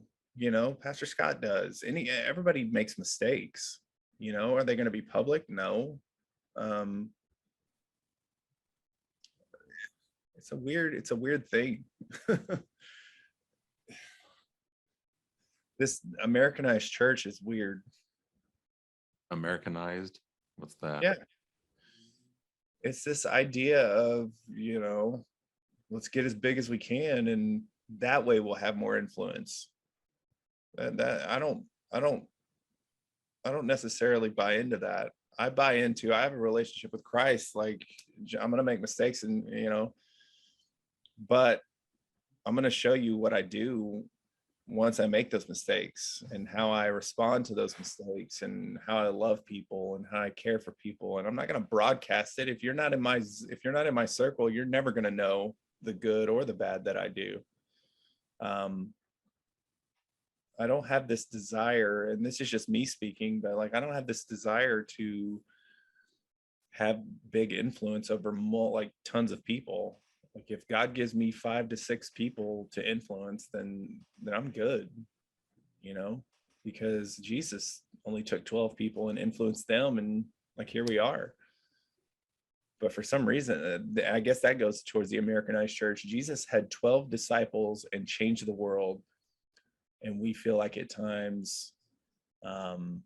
Pastor Scott does. Everybody makes mistakes. Are they going to be public? No. It's a weird thing. This Americanized church is weird. Americanized? What's that? Yeah. It's this idea of, let's get as big as we can, and that way we'll have more influence. And that I don't necessarily buy into that. I have a relationship with Christ. Like, I'm going to make mistakes, and, but I'm going to show you what I do once I make those mistakes, and how I respond to those mistakes, and how I love people, and how I care for people. And I'm not going to broadcast it. If you're not in my circle, you're never going to know the good or the bad that I do. I don't have this desire, and this is just me speaking, but I don't have this desire to have big influence over tons of people. Like, if God gives me 5 to 6 people to influence, then I'm good, because Jesus only took 12 people and influenced them, and here we are. But for some reason, I guess that goes towards the Americanized church. Jesus had 12 disciples and changed the world. And we feel like at times, in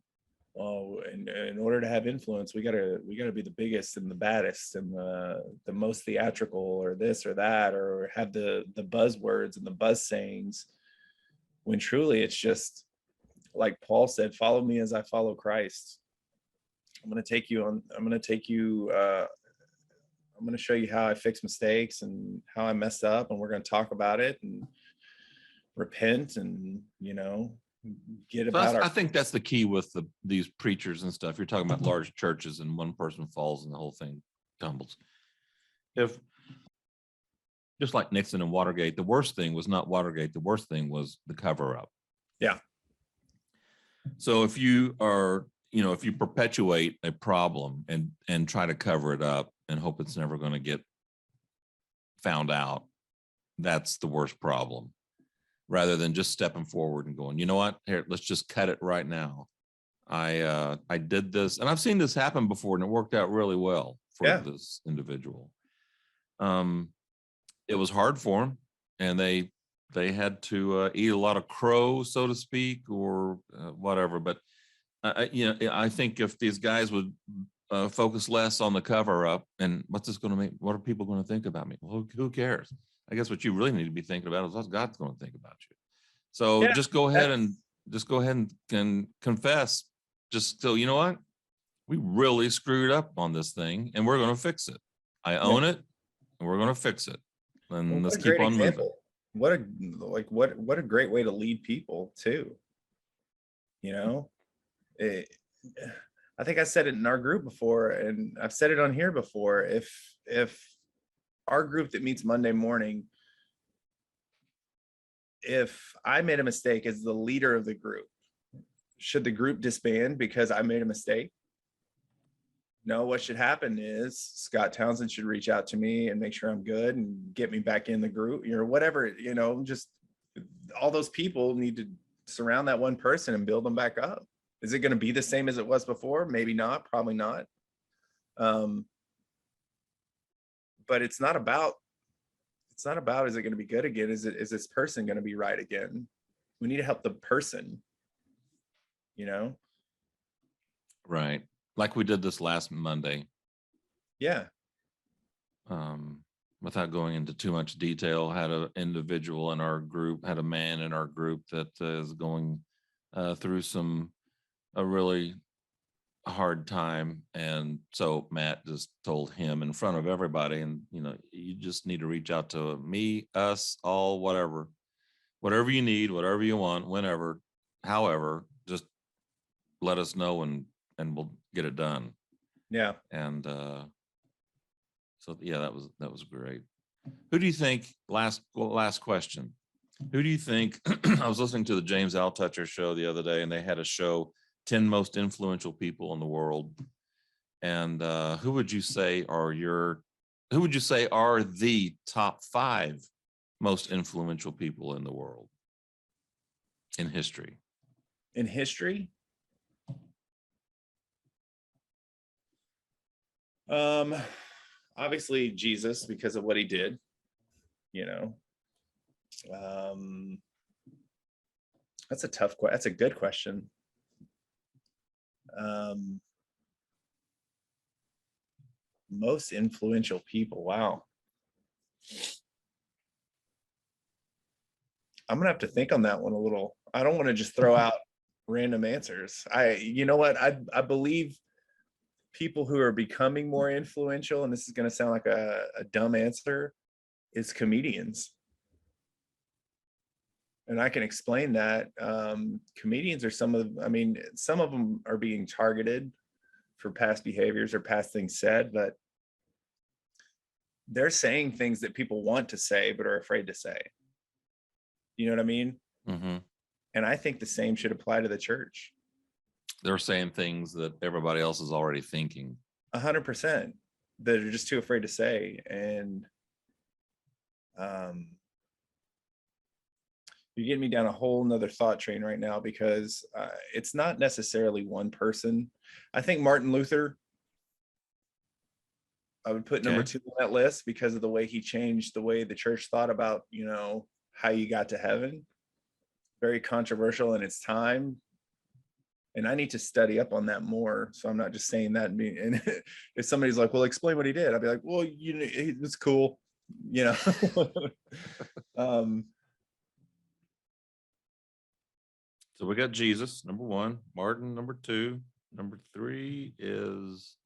order to have influence, we gotta be the biggest and the baddest and the most theatrical, or this or that, or have the buzzwords and the buzz sayings. When truly, it's just like Paul said, "Follow me as I follow Christ." I'm going to take you on, I'm going to take you, I'm going to show you how I fix mistakes and how I messed up. And we're going to talk about it and repent and, get So about I think that's the key with these preachers and stuff. You're talking about large churches and one person falls and the whole thing tumbles. If just like Nixon and Watergate, the worst thing was not Watergate. The worst thing was the cover up. Yeah. So if you are, if you perpetuate a problem and try to cover it up and hope it's never going to get found out, that's the worst problem. Rather than just stepping forward and going, you know what, here, let's just cut it right now. I did this, and I've seen this happen before, and it worked out really well for this individual. It was hard for them, and they had to eat a lot of crow, so to speak, or whatever. But I think if these guys would focus less on the cover up and what's this going to make, what are people going to think about me? Well, who cares? I guess what you really need to be thinking about is what God's going to think about you. So just go ahead and confess. Just so you know what, we really screwed up on this thing, and we're going to fix it. I own it, and we're going to fix it. And let's keep on moving. What a great way to lead people too. I think I said it in our group before, and I've said it on here before. If our group that meets Monday morning, if I made a mistake as the leader of the group, should the group disband because I made a mistake? No, what should happen is Scott Townsend should reach out to me and make sure I'm good and get me back in the group, whatever, just all those people need to surround that one person and build them back up. Is it going to be the same as it was before? Maybe not, probably not. But it's not about, is it going to be good again? Is this person going to be right again? We need to help the person, Right. Like we did this last Monday. Yeah. Without going into too much detail, had an individual in our group, had a man in our group that is going through a really hard time. And so Matt just told him in front of everybody, and you just need to reach out to me, us, all, whatever you need, whatever you want, whenever, however, just let us know and we'll get it done. Yeah. And so yeah, that was great. Who do you think, last question, who do you think, I was listening to the James Altucher show the other day, and they had a show 10 most influential people in the world. And who would you say are the top 5 most influential people in the world in history? In history? Obviously Jesus, because of what he did, that's a tough question. That's a good question. Most influential people. Wow. I'm gonna have to think on that one a little. I don't want to just throw out random answers. You know what? I believe people who are becoming more influential, and this is going to sound like a dumb answer, is comedians. And I can explain that. Comedians are some of them are being targeted for past behaviors or past things said, but they're saying things that people want to say but are afraid to say. You know what I mean? Mm-hmm. And I think the same should apply to the church. They're saying things that everybody else is already thinking. 100%. That are just too afraid to say. And you're getting me down a whole nother thought train right now, because it's not necessarily one person. I think Martin Luther, I would put number 2 on that list, because of the way he changed the way the church thought about, how you got to heaven. Very controversial in its time. And I need to study up on that more. So I'm not just saying that. And if somebody's like, well, explain what he did, I'd be like, well, it was cool, So we got Jesus, number 1, Martin, number 2. Number 3 is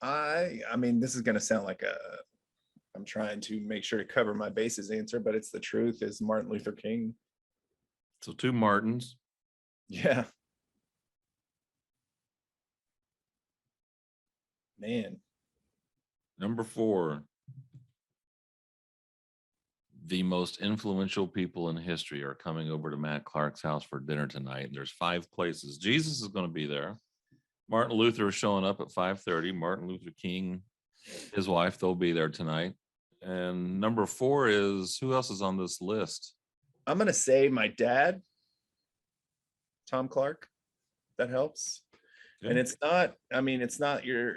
I mean, this is going to sound like I'm trying to make sure to cover my bases answer, but it's the truth, is Martin Luther King. so 2 Martins. Yeah. Man. Number 4. The most influential people in history are coming over to Matt Clark's house for dinner tonight. There's 5 places. Jesus is going to be there. Martin Luther is showing up at 5:30. Martin Luther King, his wife, they'll be there tonight. And number 4 is, who else is on this list? I'm going to say my dad, Tom Clark. That helps. Okay. And it's not, I mean, it's not your,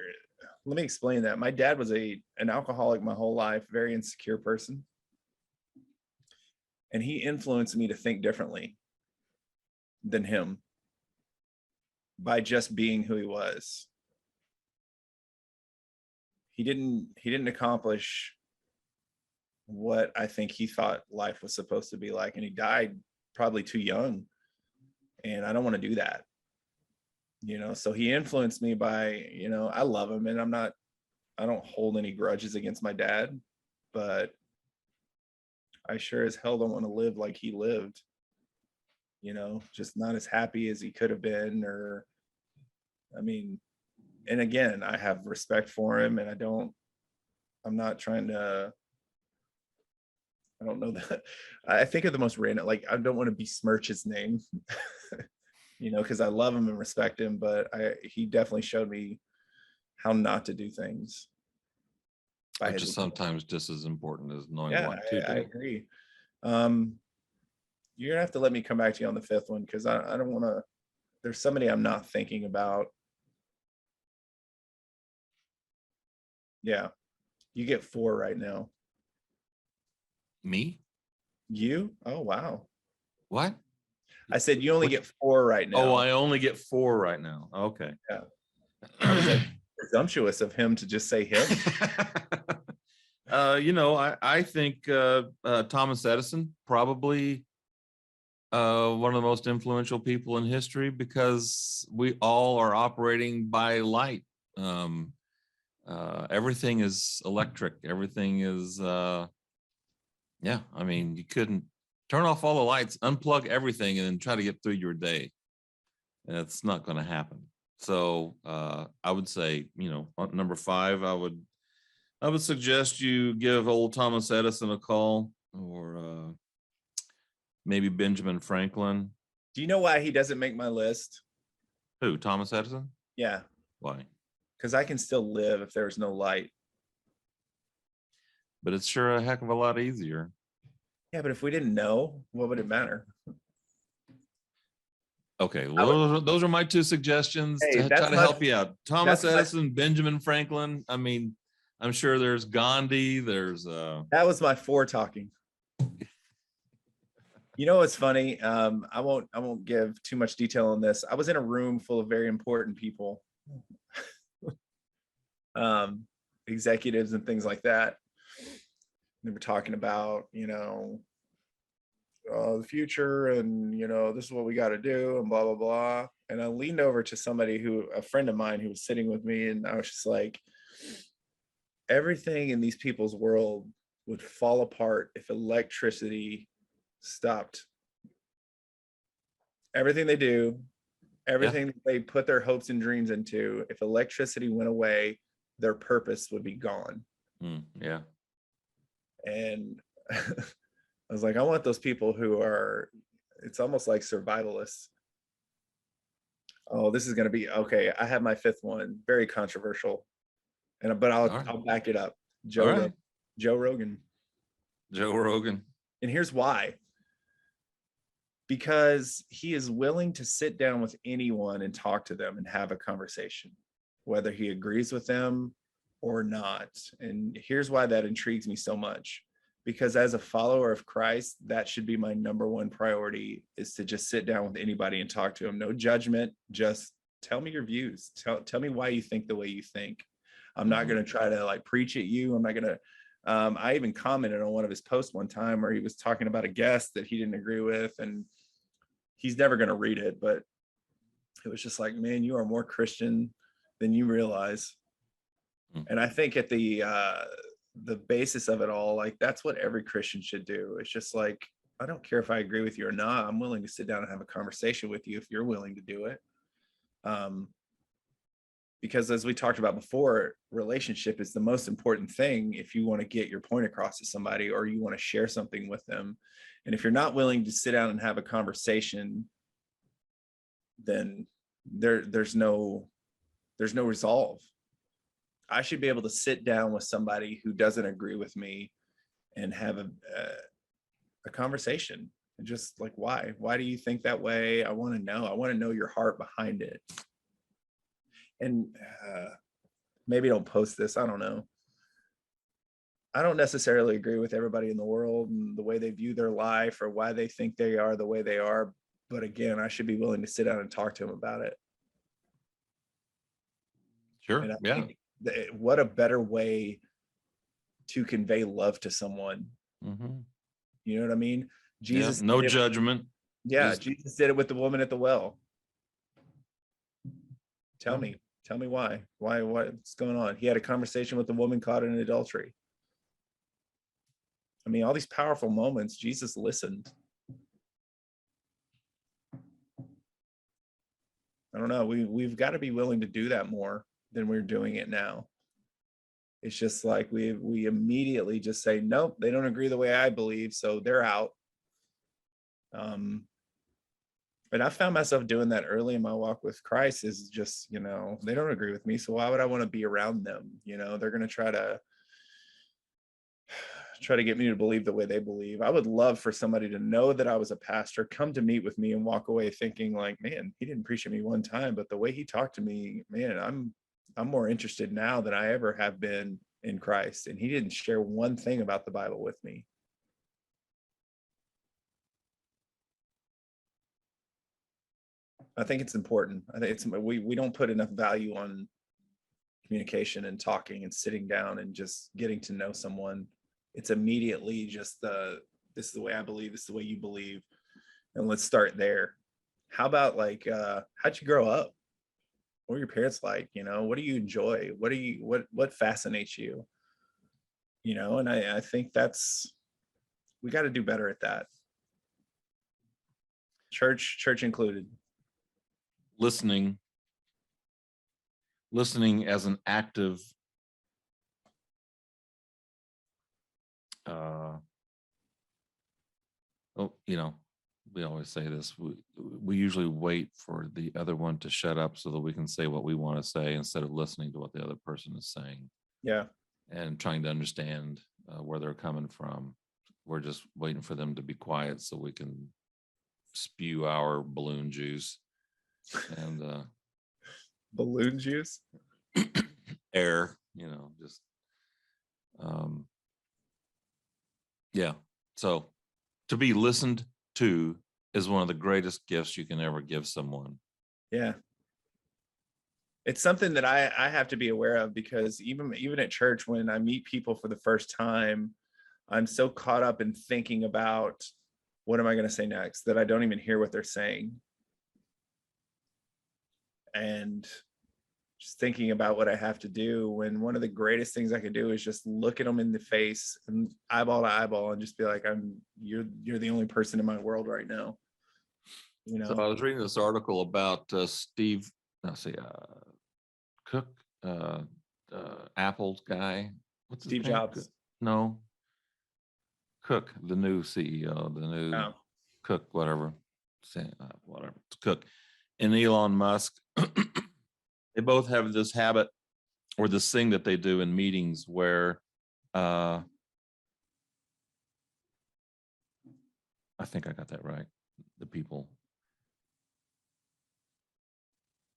let me explain that. My dad was an alcoholic my whole life, very insecure person. And he influenced me to think differently than him by just being who he was. He didn't accomplish what I think he thought life was supposed to be like, and he died probably too young. And I don't want to do that. So he influenced me by, I love him, and I don't hold any grudges against my dad, but I sure as hell don't want to live like he lived, just not as happy as he could have been. Or, I mean, and again, I have respect for him, and I'm not trying to, I don't know that. I think of the most random, like, I don't want to besmirch his name, because I love him and respect him, but he definitely showed me how not to do things. Which is sometimes just as important as knowing what to do. I agree. You're gonna have to let me come back to you on the 5th one, because I don't want to. There's somebody I'm not thinking about. Yeah, you get 4 right now. Me? You? Oh wow. What? I said you only get 4 right now. Oh, I only get 4 right now. Okay. Yeah. How was that presumptuous of him to just say him? I think Thomas Edison, probably one of the most influential people in history, because we all are operating by light. Everything is electric. Everything is, I mean, you couldn't turn off all the lights, unplug everything, and then try to get through your day. And it's not going to happen. So I would say, number 5, I would suggest you give old Thomas Edison a call, or maybe Benjamin Franklin. Do you know why he doesn't make my list? Who, Thomas Edison? Yeah. Why? Because I can still live if there's no light. But it's sure a heck of a lot easier. Yeah, but if we didn't know, what would it matter? Okay, well, those are my 2 suggestions to try to help you out. Thomas Edison, Benjamin Franklin. I mean, I'm sure there's Gandhi. There's that was my 4 talking. What's funny? I won't give too much detail on this. I was in a room full of very important people, executives and things like that. They were talking about, the future, and this is what we got to do, and blah blah blah. And I leaned over to a friend of mine who was sitting with me, and I was just like, everything in these people's world would fall apart if electricity stopped. Everything they do, everything they put their hopes and dreams into, if electricity went away, their purpose would be gone. Yeah. And I was like, I want those people who are, it's almost like survivalists. Oh, this is going to be, okay, I have my 5th one, very controversial. But I'll back it up. Joe Rogan. Joe Rogan. And here's why. Because he is willing to sit down with anyone and talk to them and have a conversation, whether he agrees with them or not. And here's why that intrigues me so much. Because as a follower of Christ, that should be my number 1 priority, is to just sit down with anybody and talk to them. No judgment, just tell me your views. Tell me why you think the way you think. I'm not going to try to like preach at you. I'm not going to, I even commented on one of his posts one time where he was talking about a guest that he didn't agree with, and he's never going to read it, but it was just like, man, you are more Christian than you realize. And I think at the basis of it all, like that's what every Christian should do. It's just like, I don't care if I agree with you or not. I'm willing to sit down and have a conversation with you if you're willing to do it. Because as we talked about before, relationship is the most important thing if you want to get your point across to somebody or you want to share something with them. And if you're not willing to sit down and have a conversation, then there's no resolve. I should be able to sit down with somebody who doesn't agree with me and have a conversation. And just like, why do you think that way? I want to know your heart behind it. And maybe don't post this. I don't know. I don't necessarily agree with everybody in the world and the way they view their life or why they think they are the way they are. But again, I should be willing to sit down and talk to them about it. Sure. Yeah. What a better way to convey love to someone. Mm-hmm. You know what I mean? Jesus, yeah, no judgment. Yeah, Jesus did it with the woman at the well. Tell me why? What's going on? He had a conversation with the woman caught in adultery. I mean, all these powerful moments, Jesus listened. I don't know. We've got to be willing to do that more than we're doing it now. It's just like we immediately just say, nope, they don't agree the way I believe, so they're out. And I found myself doing that early in my walk with Christ, is just, they don't agree with me, so why would I want to be around them? They're going to try to get me to believe the way they believe. I would love for somebody to know that I was a pastor, come to meet with me and walk away thinking like, man, he didn't preach at me one time, but the way he talked to me, man, I'm more interested now than I ever have been in Christ. And he didn't share one thing about the Bible with me. I think it's important. I think we don't put enough value on communication and talking and sitting down and just getting to know someone. It's immediately just this is the way I believe, this is the way you believe, and let's start there. How about like how'd you grow up? What were your parents like? What do you enjoy? What fascinates you? And I think we got to do better at that. Church included. Listening as an active we always say this, we usually wait for the other one to shut up so that we can say what we want to say instead of listening to what the other person is saying. Yeah. And trying to understand where they're coming from. We're just waiting for them to be quiet so we can spew our balloon juice and balloon juice, air, just yeah. So to be listened to is one of the greatest gifts you can ever give someone. Yeah. It's something that I have to be aware of, because even at church, when I meet people for the first time, I'm so caught up in thinking about what am I going to say next that I don't even hear what they're saying. And just thinking about what I have to do, when one of the greatest things I could do is just look at them in the face and eyeball to eyeball and just be like, you're the only person in my world right now. So I was reading this article about Cook, Apple's guy. What's his name? Steve Jobs. No. Cook, the new CEO, the new Cook, whatever. It's Cook. And Elon Musk. They both have this habit or this thing that they do in meetings where I think I got that right. The people,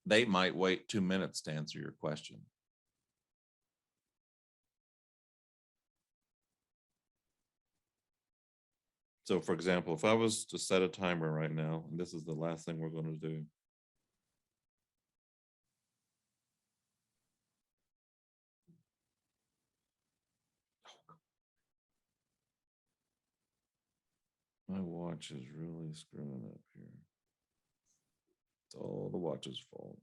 they might wait 2 minutes to answer your question. So for example, if I was to set a timer right now, and this is the last thing we're going to do. My watch is really screwing up here. It's all the watch's fault.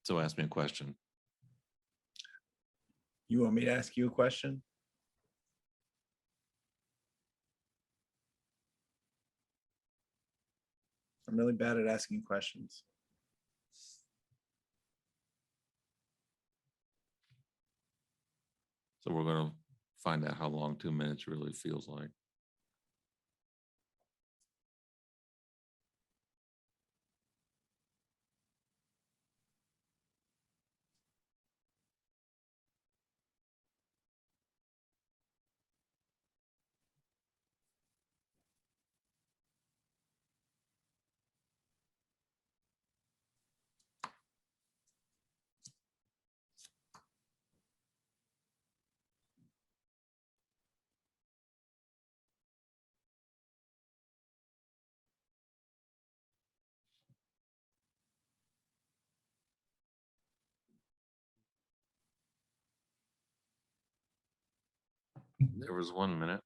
So ask me a question. You want me to ask you a question? I'm really bad at asking questions. So we're going to find out how long 2 minutes really feels like. There was 1 minute.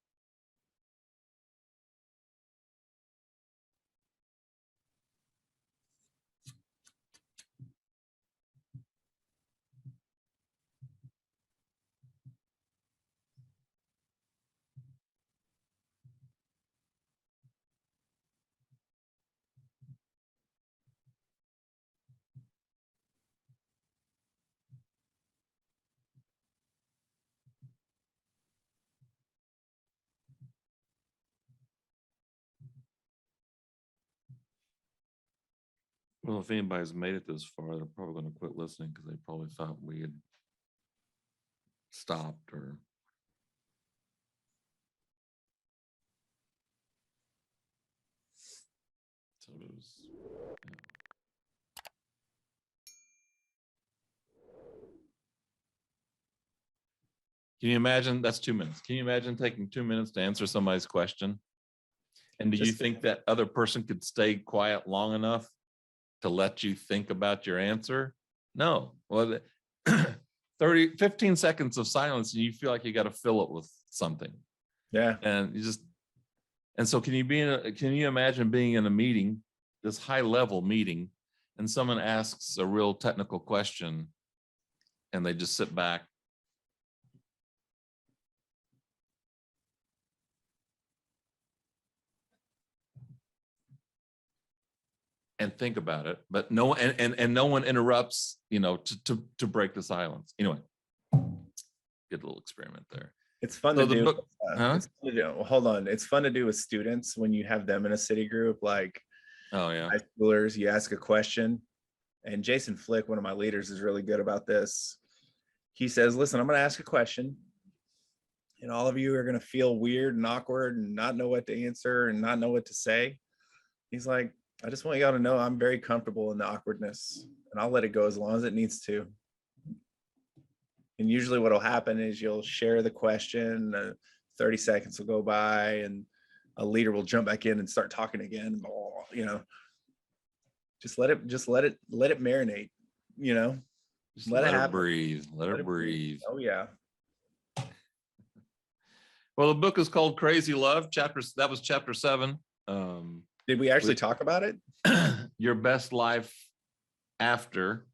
Well, if anybody's made it this far, they're probably going to quit listening because they probably thought we had stopped or. So it was. Yeah. Can you imagine? That's 2 minutes. Can you imagine taking 2 minutes to answer somebody's question? And do you think that other person could stay quiet long enough to let you think about your answer? No. Well, 15 seconds of silence and you feel like you got to fill it with something. Yeah. And you just, and so can you imagine being in a meeting, this high level meeting, and someone asks a real technical question and they just sit back and think about it, but no, and no one interrupts, to break the silence. Anyway, good little experiment there. It's fun So to the do. book- huh? It's fun to do. Well, hold on. It's fun to do with students when you have them in a city group, like Oh yeah. high schoolers. You ask a question, and Jason Flick, one of my leaders, is really good about this. He says, "Listen, I'm going to ask a question, and all of you are going to feel weird and awkward and not know what to answer and not know what to say." He's like, "I just want y'all to know I'm very comfortable in the awkwardness, and I'll let it go as long as it needs to." And usually what'll happen is you'll share the question, 30 seconds will go by, and a leader will jump back in and start talking again. Just let it marinate, Just let it let it happen. breathe. Let it breathe. Oh yeah. Well, the book is called Crazy Love. That was chapter 7. Did we actually talk about it? Your best life after.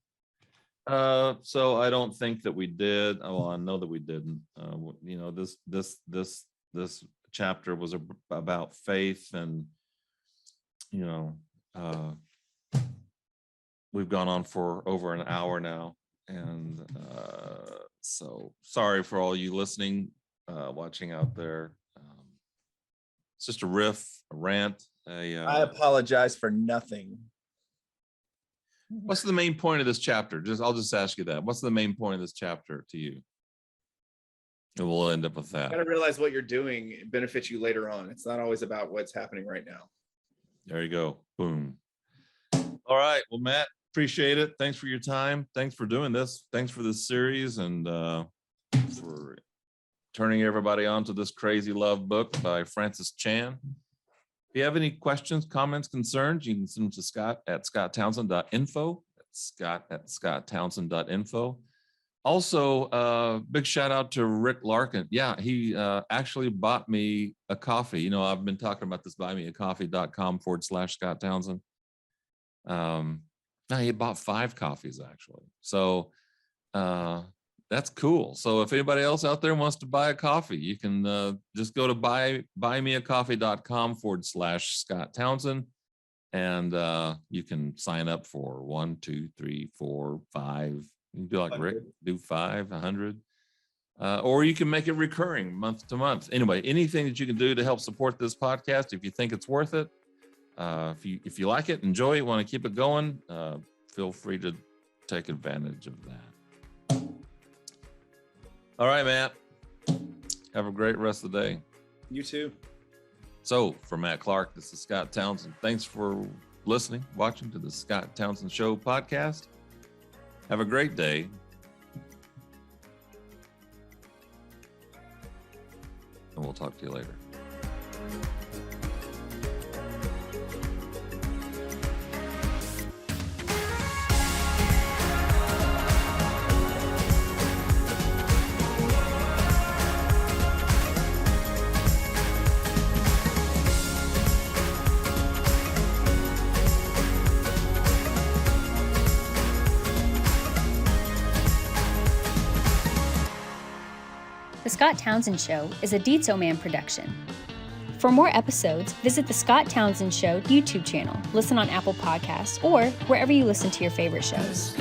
So I don't think that we did. Oh, I know that we didn't. This chapter was about faith, and we've gone on for over an hour now, and so sorry for all you listening, watching out there. It's just a riff, a rant. I apologize for nothing. What's the main point of this chapter? I'll just ask you that. What's the main point of this chapter to you? And we'll end up with that. You got to realize what you're doing benefits you later on. It's not always about what's happening right now. There you go. Boom. All right. Well, Matt, appreciate it. Thanks for your time. Thanks for doing this. Thanks for this series, and for turning everybody on to this Crazy Love book by Francis Chan. If you have any questions, comments, concerns, you can send them to Scott at scotttownsend.info. That's Scott at scotttownsend.info. Also, big shout out to Rick Larkin. Yeah, he actually bought me a coffee. You know, I've been talking about this buymeacoffee.com/Scott Townsend. No, he bought 5 coffees actually. So that's cool. So if anybody else out there wants to buy a coffee, you can just go to buymeacoffee.com/Scott Townsend. And you can sign up for 1, 2, 3, 4, 5. You can do like Rick, do 5, 100. Or you can make it recurring month to month. Anyway, anything that you can do to help support this podcast, if you think it's worth it, if you like it, enjoy it, want to keep it going, feel free to take advantage of that. All right, Matt. Have a great rest of the day. You too. So for Matt Clark, this is Scott Townsend. Thanks for listening, watching to the Scott Townsend Show podcast. Have a great day. And we'll talk to you later. The Scott Townsend Show is a Deetso Man production. For more episodes, visit the Scott Townsend Show YouTube channel, listen on Apple Podcasts, or wherever you listen to your favorite shows.